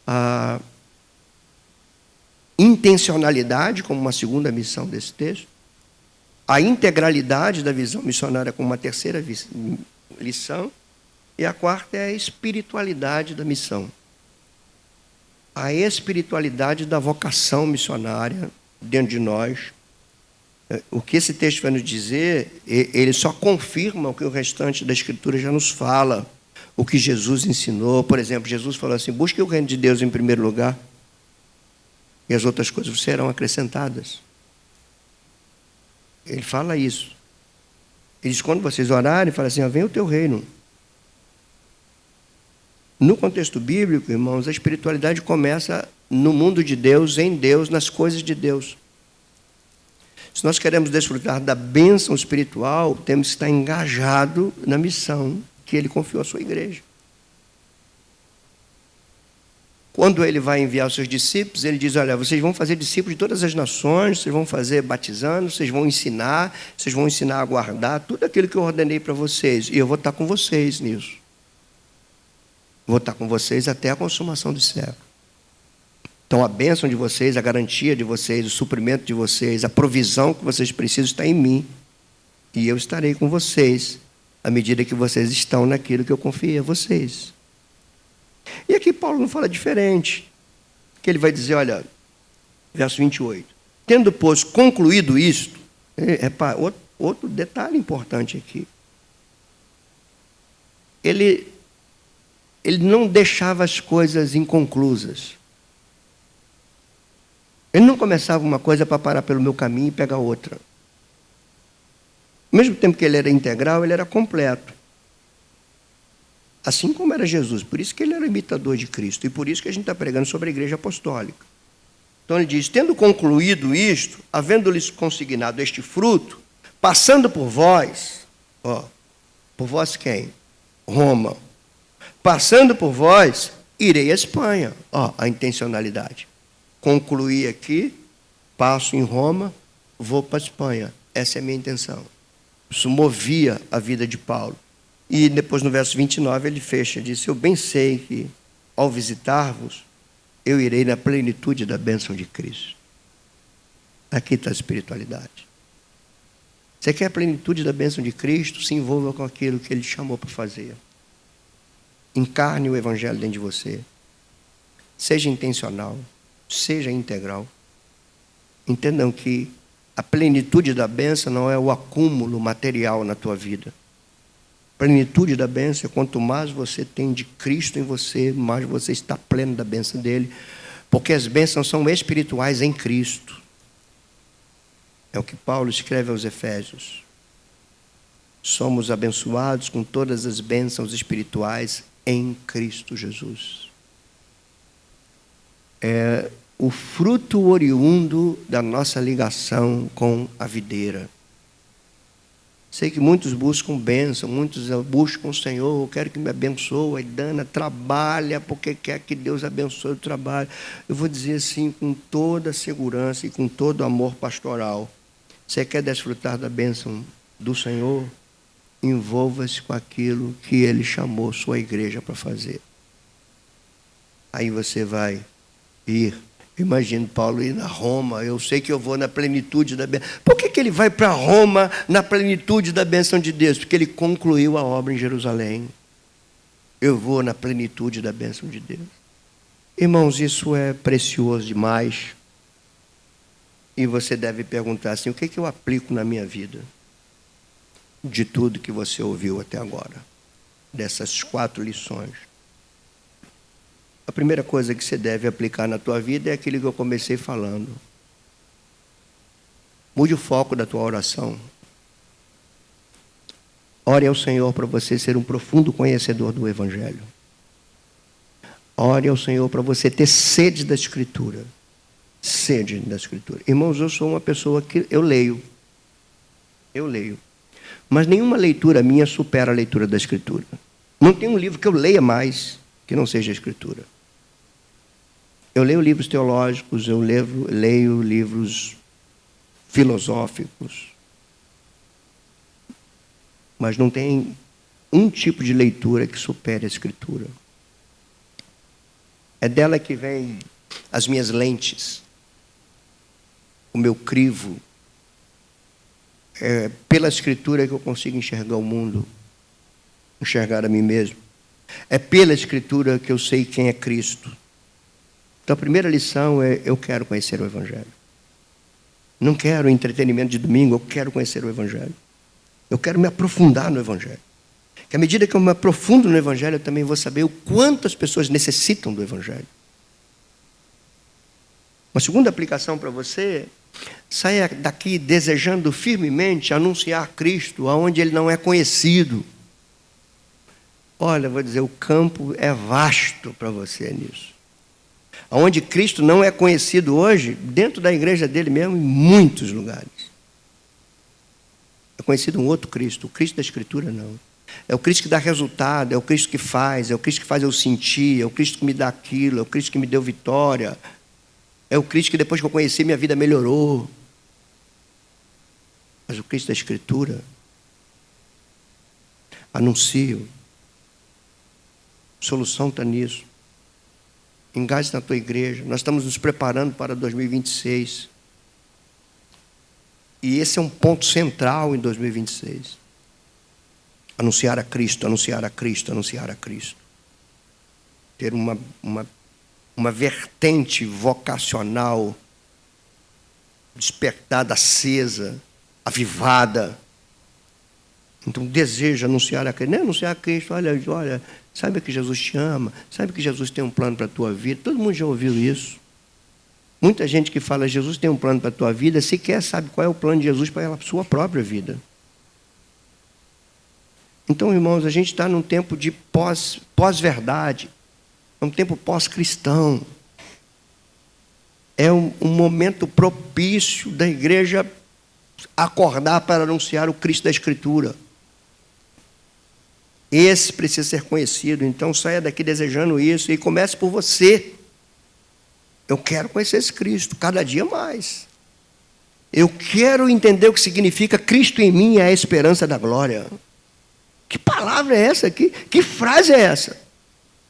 a intencionalidade como uma segunda missão desse texto, a integralidade da visão missionária como uma terceira lição, e a quarta é a espiritualidade da missão. A espiritualidade da vocação missionária dentro de nós. O que esse texto vai nos dizer, ele só confirma o que o restante da Escritura já nos fala, o que Jesus ensinou. Por exemplo, Jesus falou assim: busque o reino de Deus em primeiro lugar, e as outras coisas serão acrescentadas. Ele fala isso. Ele diz: quando vocês orarem, fala assim: venha o teu reino. No contexto bíblico, irmãos, a espiritualidade começa no mundo de Deus, em Deus, nas coisas de Deus. Se nós queremos desfrutar da bênção espiritual, temos que estar engajado na missão que Ele confiou à sua igreja. Quando Ele vai enviar os seus discípulos, Ele diz, olha, vocês vão fazer discípulos de todas as nações, vocês vão fazer batizando, vocês vão ensinar a guardar tudo aquilo que eu ordenei para vocês. E eu vou estar com vocês nisso. Vou estar com vocês até a consumação do século. Então, a bênção de vocês, a garantia de vocês, o suprimento de vocês, a provisão que vocês precisam está em mim. E eu estarei com vocês, à medida que vocês estão naquilo que eu confiei a vocês. E aqui Paulo não fala diferente. Que ele vai dizer, olha, verso 28. Tendo, pois, concluído isto, outro detalhe importante aqui. Ele não deixava as coisas inconclusas. Ele não começava uma coisa para parar pelo meu caminho e pegar outra. Ao mesmo tempo que ele era integral, ele era completo. Assim como era Jesus. Por isso que ele era imitador de Cristo. E por isso que a gente está pregando sobre a igreja apostólica. Então ele diz, tendo concluído isto, havendo-lhes consignado este fruto, passando por vós, por vós quem? Roma. Passando por vós, irei à Espanha. A intencionalidade. Concluí aqui, passo em Roma, vou para a Espanha. Essa é a minha intenção. Isso movia a vida de Paulo. E depois no verso 29 ele fecha, diz, eu bem sei que ao visitar-vos, eu irei na plenitude da bênção de Cristo. Aqui está a espiritualidade. Você quer a plenitude da bênção de Cristo? Se envolva com aquilo que Ele te chamou para fazer. Encarne o Evangelho dentro de você. Seja intencional. Seja integral. Entendam que a plenitude da bênção não é o acúmulo material na tua vida. A plenitude da bênção é quanto mais você tem de Cristo em você, mais você está pleno da bênção dele, porque as bênçãos são espirituais em Cristo. É o que Paulo escreve aos Efésios. Somos abençoados com todas as bênçãos espirituais em Cristo Jesus. É o fruto oriundo da nossa ligação com a videira. Sei que muitos buscam bênção, muitos buscam o Senhor, eu quero que me abençoe. A Dana trabalha porque quer que Deus abençoe o trabalho. Eu vou dizer assim, com toda a segurança e com todo o amor pastoral. Você quer desfrutar da bênção do Senhor? Envolva-se com aquilo que Ele chamou sua igreja para fazer. Aí você vai ir. Imagino Paulo ir na Roma, eu sei que eu vou na plenitude da bênção. Por que ele vai para Roma na plenitude da bênção de Deus? Porque ele concluiu a obra em Jerusalém. Eu vou na plenitude da bênção de Deus. Irmãos, isso é precioso demais. E você deve perguntar assim, o que eu aplico na minha vida? De tudo que você ouviu até agora. Dessas 4 lições. A primeira coisa que você deve aplicar na tua vida é aquilo que eu comecei falando. Mude o foco da tua oração. Ore ao Senhor para você ser um profundo conhecedor do Evangelho. Ore ao Senhor para você ter sede da Escritura. Sede da Escritura. Irmãos, eu sou uma pessoa que eu leio. Eu leio. Mas nenhuma leitura minha supera a leitura da Escritura. Não tem um livro que eu leia mais que não seja a Escritura. Eu leio livros teológicos, eu leio livros filosóficos. Mas não tem um tipo de leitura que supere a Escritura. É dela que vem as minhas lentes, o meu crivo. É pela Escritura que eu consigo enxergar o mundo, enxergar a mim mesmo. É pela Escritura que eu sei quem é Cristo. Então, a primeira lição é, eu quero conhecer o Evangelho. Não quero entretenimento de domingo, eu quero conhecer o Evangelho. Eu quero me aprofundar no Evangelho. Que à medida que eu me aprofundo no Evangelho, eu também vou saber o quanto as pessoas necessitam do Evangelho. Uma segunda aplicação para você, saia daqui desejando firmemente anunciar Cristo aonde Ele não é conhecido. Olha, vou dizer, o campo é vasto para você nisso. Onde Cristo não é conhecido hoje, dentro da igreja dele mesmo, em muitos lugares. É conhecido um outro Cristo, o Cristo da Escritura não. É o Cristo que dá resultado, é o Cristo que faz, é o Cristo que faz eu sentir, é o Cristo que me dá aquilo, é o Cristo que me deu vitória, é o Cristo que depois que eu conheci minha vida melhorou. Mas o Cristo da Escritura, anuncio, a solução está nisso. Engaje na tua igreja. Nós estamos nos preparando para 2026. E esse é um ponto central em 2026. Anunciar a Cristo, anunciar a Cristo, anunciar a Cristo. Ter uma vertente vocacional despertada, acesa, avivada. Então deseja anunciar a Cristo. Não é anunciar a Cristo, olha, sabe que Jesus te ama, sabe que Jesus tem um plano para a tua vida. Todo mundo já ouviu isso. Muita gente que fala Jesus tem um plano para a tua vida, sequer sabe qual é o plano de Jesus para a sua própria vida. Então, irmãos, a gente está num tempo de pós-verdade, é um tempo pós-cristão. É um momento propício da igreja acordar para anunciar o Cristo da Escritura. Esse precisa ser conhecido, então saia daqui desejando isso e comece por você. Eu quero conhecer esse Cristo, cada dia mais. Eu quero entender o que significa Cristo em mim é a esperança da glória. Que palavra é essa aqui? Que frase é essa?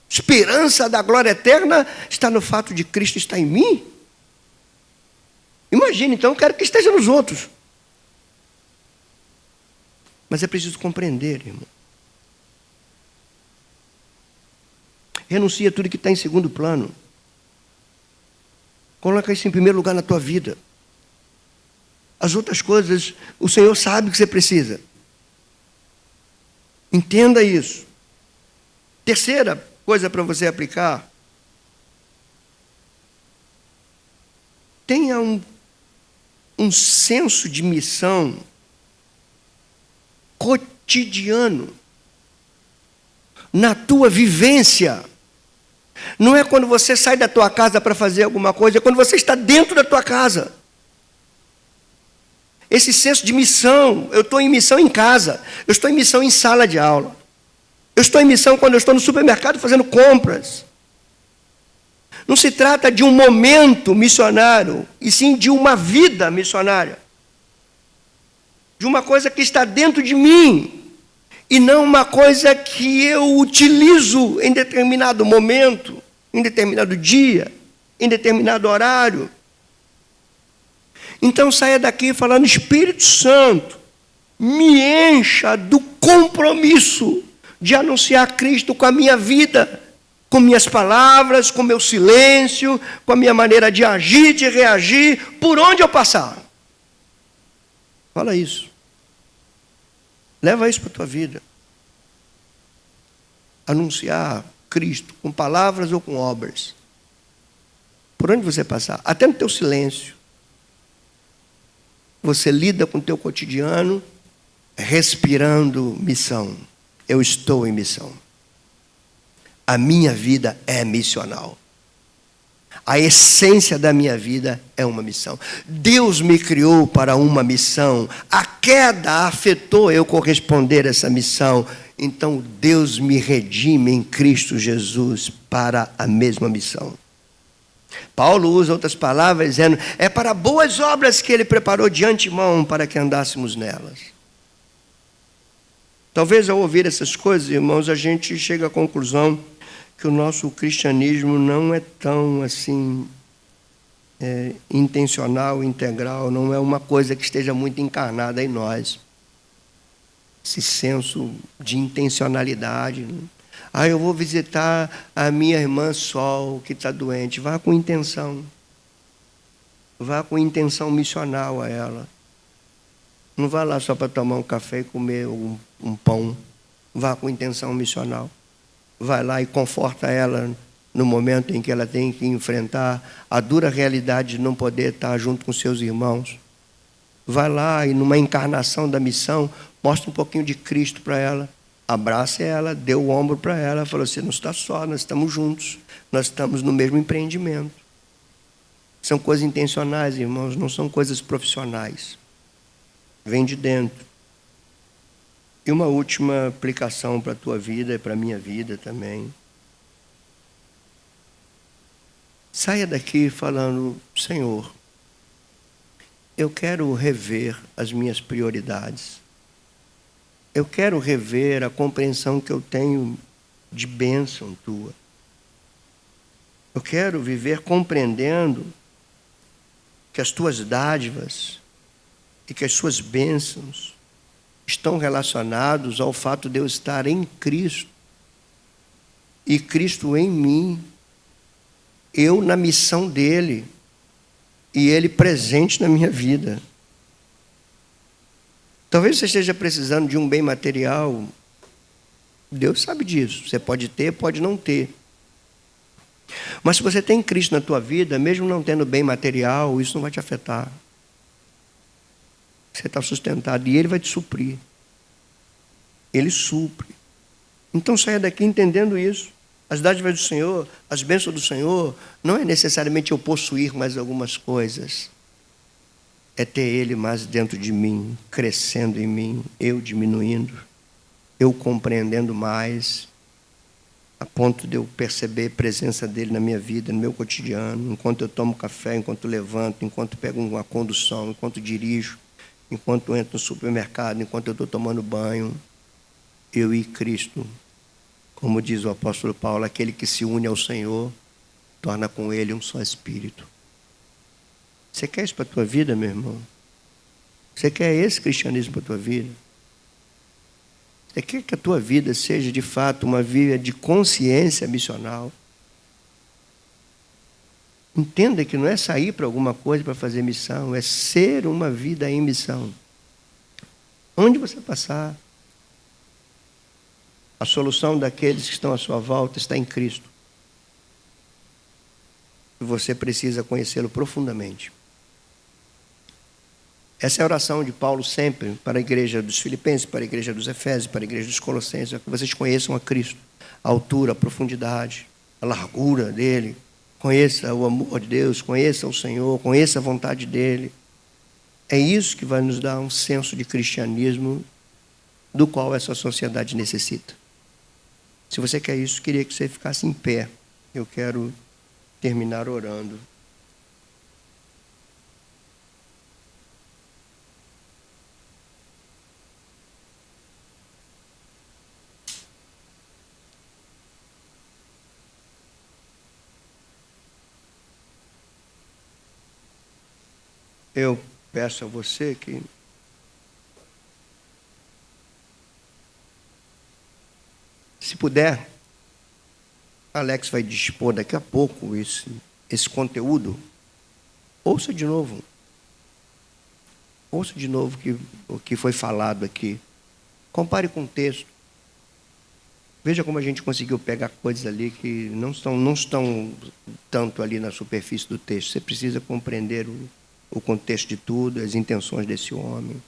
Esperança da glória eterna está no fato de Cristo estar em mim? Imagine, então, eu quero que esteja nos outros. Mas é preciso compreender, irmão. Renuncia a tudo que está em segundo plano. Coloca isso em primeiro lugar na tua vida. As outras coisas, o Senhor sabe que você precisa. Entenda isso. Terceira coisa para você aplicar. Tenha um senso de missão cotidiano na tua vivência. Não é quando você sai da tua casa para fazer alguma coisa, é quando você está dentro da tua casa. Esse senso de missão, eu estou em missão em casa, eu estou em missão em sala de aula, eu estou em missão quando eu estou no supermercado fazendo compras. Não se trata de um momento missionário, e sim de uma vida missionária. De uma coisa que está dentro de mim, e não uma coisa que eu utilizo em determinado momento, em determinado dia, em determinado horário. Então saia daqui falando, Espírito Santo, me encha do compromisso de anunciar Cristo com a minha vida, com minhas palavras, com meu silêncio, com a minha maneira de agir, de reagir, por onde eu passar. Fala isso. Leva isso para a tua vida. Anunciar Cristo com palavras ou com obras. Por onde você passar, até no teu silêncio. Você lida com o teu cotidiano, respirando missão. Eu estou em missão. A minha vida é missional. A essência da minha vida é uma missão. Deus me criou para uma missão. A queda afetou eu corresponder a essa missão. Então Deus me redime em Cristo Jesus para a mesma missão. Paulo usa outras palavras dizendo, é para boas obras que ele preparou de antemão para que andássemos nelas. Talvez ao ouvir essas coisas, irmãos, a gente chegue à conclusão que o nosso cristianismo não é tão assim intencional, integral, não é uma coisa que esteja muito encarnada em nós. Esse senso de intencionalidade. Eu vou visitar a minha irmã Sol, que está doente. Vá com intenção. Vá com intenção missional a ela. Não vá lá só para tomar um café e comer um pão. Vá com intenção missional. Vai lá e conforta ela no momento em que ela tem que enfrentar a dura realidade de não poder estar junto com seus irmãos. Vai lá e numa encarnação da missão, mostra um pouquinho de Cristo para ela. Abraça ela, dê o ombro para ela, falou: você não está só, nós estamos juntos, nós estamos no mesmo empreendimento. São coisas intencionais, irmãos, não são coisas profissionais. Vem de dentro. E uma última aplicação para a tua vida e para a minha vida também. Saia daqui falando: Senhor, eu quero rever as minhas prioridades. Eu quero rever a compreensão que eu tenho de bênção tua. Eu quero viver compreendendo que as tuas dádivas e que as suas bênçãos estão relacionados ao fato de eu estar em Cristo e Cristo em mim, eu na missão dele e ele presente na minha vida. Talvez você esteja precisando de um bem material. Deus sabe disso. Você pode ter, pode não ter. Mas se você tem Cristo na tua vida, mesmo não tendo bem material, isso não vai te afetar. Você está sustentado e Ele vai te suprir. Ele supre. Então saia daqui entendendo isso. As dádivas do Senhor, as bênçãos do Senhor, não é necessariamente eu possuir mais algumas coisas. É ter Ele mais dentro de mim, crescendo em mim, eu diminuindo, eu compreendendo mais, a ponto de eu perceber a presença dele na minha vida, no meu cotidiano, enquanto eu tomo café, enquanto eu levanto, enquanto eu pego uma condução, enquanto dirijo, enquanto eu entro no supermercado, enquanto eu estou tomando banho, eu e Cristo, como diz o apóstolo Paulo, aquele que se une ao Senhor, torna com ele um só espírito. Você quer isso para a tua vida, meu irmão? Você quer esse cristianismo para a tua vida? Você quer que a tua vida seja, de fato, uma vida de consciência missional? Entenda que não é sair para alguma coisa para fazer missão, é ser uma vida em missão. Onde você passar, a solução daqueles que estão à sua volta está em Cristo. E você precisa conhecê-lo profundamente. Essa é a oração de Paulo sempre para a igreja dos Filipenses, para a igreja dos Efésios, para a igreja dos Colossenses, é que vocês conheçam a Cristo, a altura, a profundidade, a largura dele, conheça o amor de Deus, conheça o Senhor, conheça a vontade dele. É isso que vai nos dar um senso de cristianismo do qual essa sociedade necessita. Se você quer isso, queria que você ficasse em pé. Eu quero terminar orando. Eu peço a você que se puder, Alex vai dispor daqui a pouco esse conteúdo. Ouça de novo. Ouça de novo o que foi falado aqui. Compare com o texto. Veja como a gente conseguiu pegar coisas ali que não estão tanto ali na superfície do texto. Você precisa compreender o contexto de tudo, as intenções desse homem.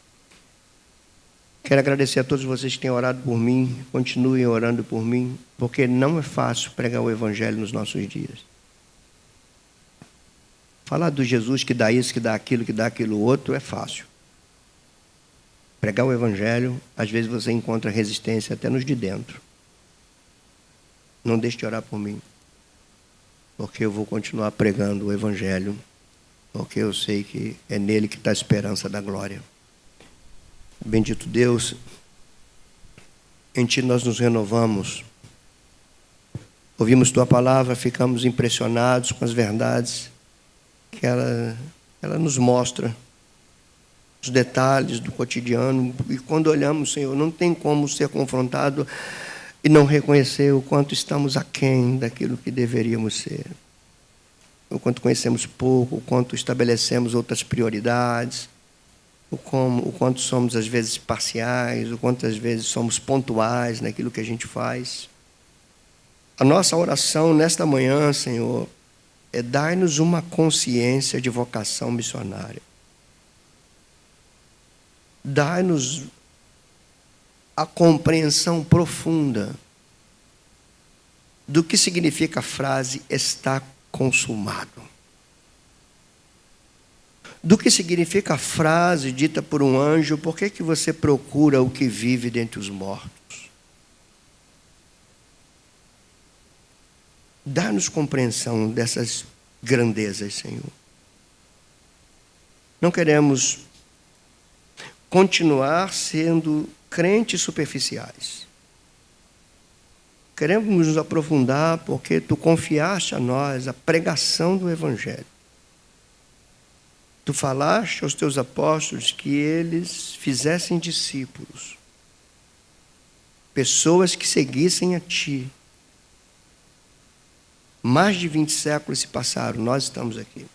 Quero agradecer a todos vocês que têm orado por mim, continuem orando por mim, porque não é fácil pregar o Evangelho nos nossos dias. Falar do Jesus que dá isso, que dá aquilo outro, é fácil. Pregar o Evangelho, às vezes você encontra resistência até nos de dentro. Não deixe de orar por mim, porque eu vou continuar pregando o Evangelho, porque eu sei que é nele que está a esperança da glória. Bendito Deus, em Ti nós nos renovamos. Ouvimos Tua palavra, ficamos impressionados com as verdades que ela nos mostra, os detalhes do cotidiano. E quando olhamos, Senhor, não tem como ser confrontado e não reconhecer o quanto estamos aquém daquilo que deveríamos ser. O quanto conhecemos pouco, o quanto estabelecemos outras prioridades, o quanto somos, às vezes, parciais, o quanto, às vezes, somos pontuais naquilo que a gente faz. A nossa oração nesta manhã, Senhor, é dar-nos uma consciência de vocação missionária. Dai-nos a compreensão profunda do que significa a frase está consumado. Do que significa a frase dita por um anjo, por que você procura o que vive dentre os mortos? Dá-nos compreensão dessas grandezas, Senhor. Não queremos continuar sendo crentes superficiais. Queremos nos aprofundar porque Tu confiaste a nós a pregação do Evangelho. Tu falaste aos Teus apóstolos que eles fizessem discípulos, pessoas que seguissem a Ti. Mais de 20 séculos se passaram, nós estamos aqui.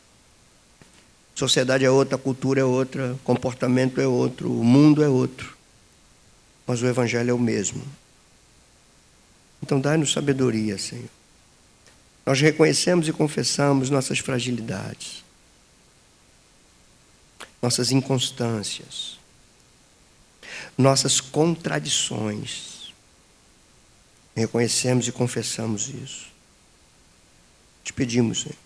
Sociedade é outra, a cultura é outra, comportamento é outro, o mundo é outro. Mas o Evangelho é o mesmo. Então dai-nos sabedoria, Senhor. Nós reconhecemos e confessamos nossas fragilidades, nossas inconstâncias, nossas contradições. Reconhecemos e confessamos isso. Te pedimos, Senhor.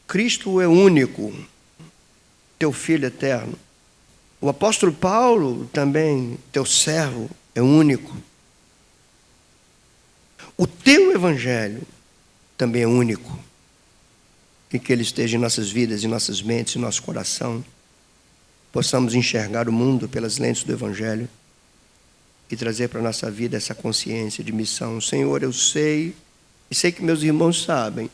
Cristo é único, Teu Filho eterno. O apóstolo Paulo também, Teu servo, é único. O Teu Evangelho também é único. E que Ele esteja em nossas vidas, em nossas mentes, em nosso coração. Possamos enxergar o mundo pelas lentes do Evangelho e trazer para a nossa vida essa consciência de missão. Senhor, eu sei, e sei que meus irmãos sabem,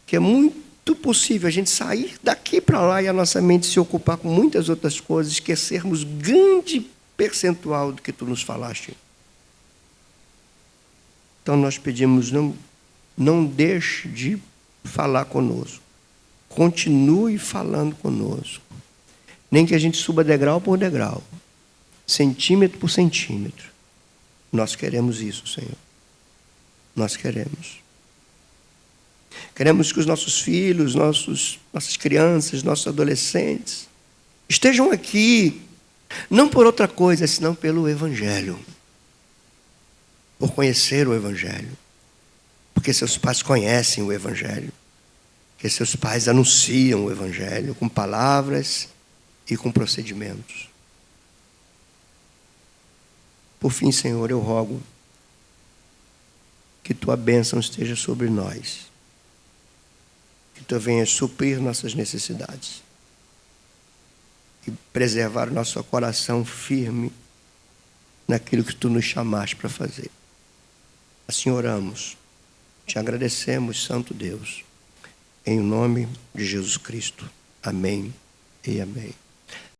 que é muito possível a gente sair daqui para lá e a nossa mente se ocupar com muitas outras coisas, esquecermos grande percentual do que Tu nos falaste. Então nós pedimos, não deixe de falar conosco. Continue falando conosco. Nem que a gente suba degrau por degrau, centímetro por centímetro. Nós queremos isso, Senhor. Nós queremos. Queremos que os nossos filhos, nossas crianças, nossos adolescentes estejam aqui, não por outra coisa, senão pelo Evangelho. Por conhecer o Evangelho. Porque seus pais conhecem o Evangelho. Porque seus pais anunciam o Evangelho com palavras e com procedimentos. Por fim, Senhor, eu rogo que Tua bênção esteja sobre nós. Que Tu venhas suprir nossas necessidades. E preservar o nosso coração firme naquilo que Tu nos chamaste para fazer. Assim oramos. Te agradecemos, Santo Deus. Em nome de Jesus Cristo. Amém e amém.